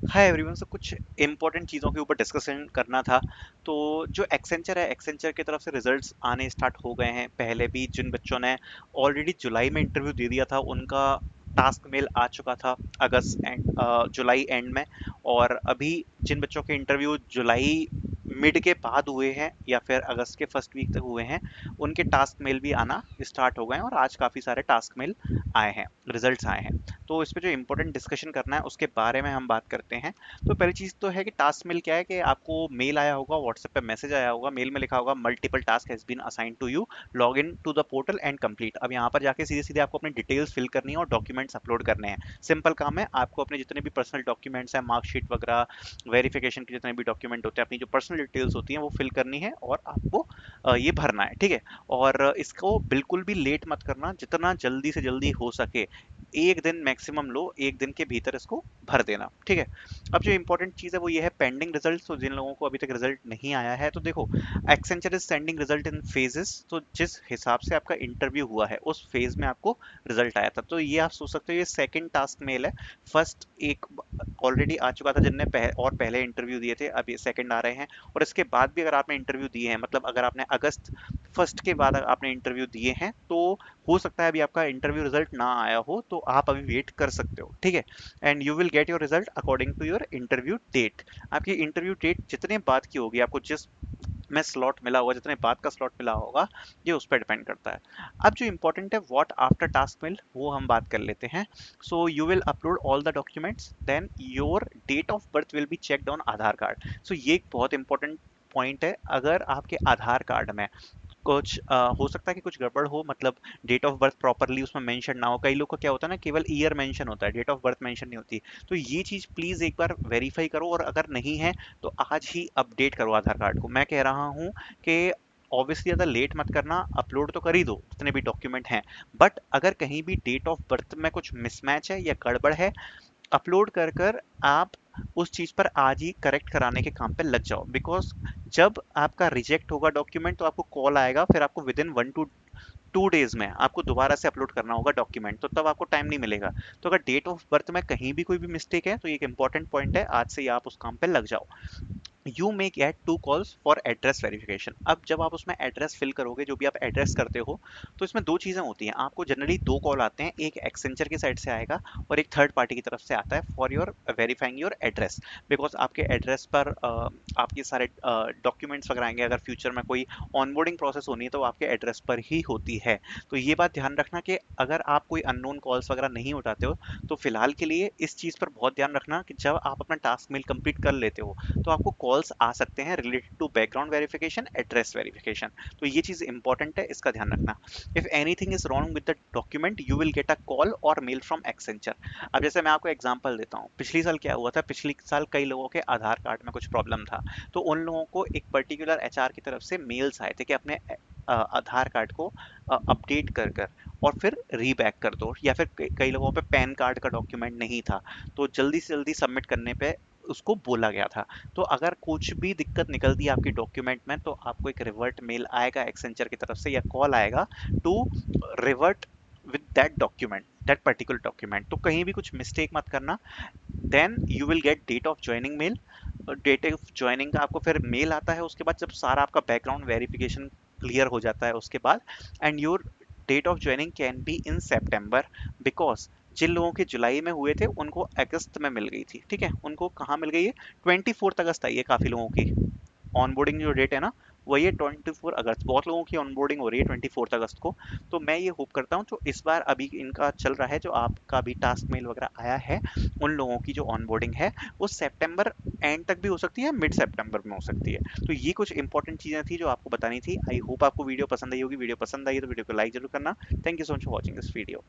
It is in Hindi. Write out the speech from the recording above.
Hi everyone. सो कुछ इंपॉर्टेंट चीज़ों के ऊपर डिस्कशन करना था। तो जो एक्सेंचर है, एक्सेंचर की तरफ से रिजल्ट्स आने स्टार्ट हो गए हैं। पहले भी जिन बच्चों ने ऑलरेडी जुलाई में इंटरव्यू दे दिया था उनका टास्क मेल आ चुका था अगस्त एंड जुलाई एंड में। और अभी जिन बच्चों के इंटरव्यू जुलाई मिड के बाद हुए हैं या फिर अगस्त के फर्स्ट वीक तक हुए हैं, उनके टास्क मेल भी आना स्टार्ट हो गए हैं और आज काफ़ी सारे टास्क मेल आए हैं, रिजल्ट्स आए हैं। तो इस पे जो इंपॉर्टेंट डिस्कशन करना है उसके बारे में हम बात करते हैं। तो पहली चीज़ तो है कि टास्क मेल क्या है कि आपको मेल आया होगा, व्हाट्सएप पे मैसेज आया होगा, मेल में लिखा होगा multiple task has been assigned to you, log in to the portal and complete. अब यहाँ पर जाके सीधे सीधे आपको अपनी डिटेल्स फिल करनी है और डॉक्यूमेंट्स अपलोड करने हैं। सिंपल काम है, आपको अपने जितने भी पर्सनल डॉक्यूमेंट्स हैं, मार्कशीट वगैरह, वेरिफिकेशन के जितने भी डॉक्यूमेंट होते हैं, अपनी जो पर्सनल डिटेल्स होती हैं वो फिल करनी है और आपको ये भरना है, ठीक है। और इसको बिल्कुल भी लेट मत करना, जितना जल्दी से जल्दी हो सके एक दिन मैक्सिमम लो, एक दिन के भीतर इसको भर देना, ठीक है। अब जो इंपॉर्टेंट चीज़ है वो ये है पेंडिंग रिजल्ट। तो जिन लोगों को अभी तक रिजल्ट नहीं आया है, तो देखो, Accenture is sending result in phases. तो जिस हिसाब से आपका इंटरव्यू हुआ है उस फेज में आपको रिजल्ट आया था। तो ये आप सोच सकते हो ये सेकंड टास्क मेल है। फर्स्ट एक ऑलरेडी आ चुका था जिनने पहले इंटरव्यू दिए थे, अब ये सेकंड आ रहे हैं। और इसके बाद भी अगर आपने इंटरव्यू दिए हैं, मतलब अगर आपने अगस्त फर्स्ट के बाद आपने इंटरव्यू दिए हैं, तो हो सकता है अभी आपका इंटरव्यू रिजल्ट ना आया हो, तो आप अभी वेट कर सकते हो, ठीक है। And you will get your result according to your interview date. आपकी इंटरव्यू डेट जितने बाद की होगी, आपको जिस में स्लॉट मिला होगा, जितने बाद का स्लॉट मिला होगा, ये उस पर डिपेंड करता है। अब जो इंपॉर्टेंट है व्हाट आफ्टर टास्क मेल, वो हम बात कर लेते हैं। So you will upload all the documents, then your date of birth will be checked on Aadhaar card. So ये एक बहुत इंपॉर्टेंट पॉइंट है। अगर आपके आधार कार्ड में कुछ हो सकता है कि कुछ गड़बड़ हो, मतलब डेट ऑफ बर्थ प्रॉपरली उसमें मेंशन ना हो। कई लोग का क्या होता है ना, केवल ईयर मेंशन होता है, डेट ऑफ बर्थ मेंशन नहीं होती। तो ये चीज़ प्लीज़ एक बार वेरीफाई करो, और अगर नहीं है तो आज ही अपडेट करो आधार कार्ड को। मैं कह रहा हूँ कि ऑब्वियसली ज़्यादा लेट मत करना, अपलोड तो कर ही दो जितने भी डॉक्यूमेंट हैं। बट अगर कहीं भी डेट ऑफ बर्थ में कुछ मिसमैच है या गड़बड़ है, अपलोड कर कर आप उस चीज़ पर आज ही करेक्ट कराने के काम पे लग जाओ। बिकॉज जब आपका रिजेक्ट होगा डॉक्यूमेंट तो आपको कॉल आएगा, फिर आपको विद इन 1 to 2 डेज में आपको दोबारा से अपलोड करना होगा डॉक्यूमेंट, तो तब आपको टाइम नहीं मिलेगा। तो अगर डेट ऑफ बर्थ में कहीं भी कोई भी मिस्टेक है तो ये एक इंपॉर्टेंट पॉइंट है, आज से ही आप उस काम पे लग जाओ। You may gate 2 calls for address verification. अब जब आप उसमें एड्रेस फिल करोगे, जो भी आप एड्रेस करते हो, तो इसमें दो चीज़ें होती हैं। आपको जनरली 2 कॉल आते हैं, एक एक्सेंचर की साइड से आएगा और एक थर्ड पार्टी की तरफ से आता है for your verifying your address. Because आपके एड्रेस पर आपके सारे डॉक्यूमेंट्स वगैरह आएंगे। अगर फ्यूचर में कोई ऑनबोर्डिंग प्रोसेस होनी है तो वो आपके एड्रेस पर ही होती है। तो ये बात ध्यान रखना कि अगर आप कोई अननोन कॉल्स वगैरह नहीं उठाते हो, तो फिलहाल के लिए इस चीज़ पर बहुत ध्यान रखना कि जब आप अपना टास्क मेल कंप्लीट कर लेते हो तो आपको कॉल्स आ सकते हैं related to background verification, address verification. तो ये चीज़ इंपॉर्टेंट है, इसका ध्यान रखना। If anything is wrong with the document you will get a call और मेल फ्रॉम एक्सेंचर। अब जैसे मैं आपको एग्जांपल देता हूँ, पिछली साल क्या हुआ था, पिछली साल कई लोगों के आधार कार्ड में कुछ प्रॉब्लम था। तो उन लोगों को एक पर्टिकुलर एचआर की तरफ से मेल्स आए थे कि अपने आधार कार्ड को अपडेट कर कर और फिर रीबैक कर दो, या फिर कई लोगों पे पैन कार्ड का डॉक्यूमेंट नहीं था, तो जल्दी से जल्दी सबमिट करने पे उसको बोला गया था। तो अगर कुछ भी दिक्कत निकलती है आपकी डॉक्यूमेंट में, तो आपको एक रिवर्ट मेल आएगा एक्सेंचर की तरफ से या कॉल आएगा to revert with that document, that particular document. तो कहीं भी कुछ मिस्टेक मत करना। Then you will get date of joining mail. Date of joining का आपको फिर मेल आता है उसके बाद, जब सारा आपका बैकग्राउंड वेरिफिकेशन क्लियर हो जाता है उसके बाद। And your date of joining can be in September. Because जिन लोगों के जुलाई में हुए थे उनको अगस्त में मिल गई थी, ठीक है। उनको कहाँ मिल गई है, 24 अगस्त आई है काफ़ी लोगों की। ऑनबोर्डिंग जो डेट है ना, वही है 24 अगस्त। बहुत लोगों की ऑनबोर्डिंग हो रही है 24 अगस्त को। तो मैं ये होप करता हूँ जो इस बार अभी इनका चल रहा है, जो आपका भी टास्क मेल वगैरह आया है, उन लोगों की जो ऑनबोर्डिंग है वो सितंबर एंड तक भी हो सकती है, मिड सितंबर में हो सकती है। तो ये कुछ इंपॉर्टेंट चीज़ें थी जो आपको बतानी थी। आई होप आपको वीडियो पसंद आई होगी। वीडियो पसंद आई तो वीडियो को लाइक जरूर करना। Thank you so much for watching this video.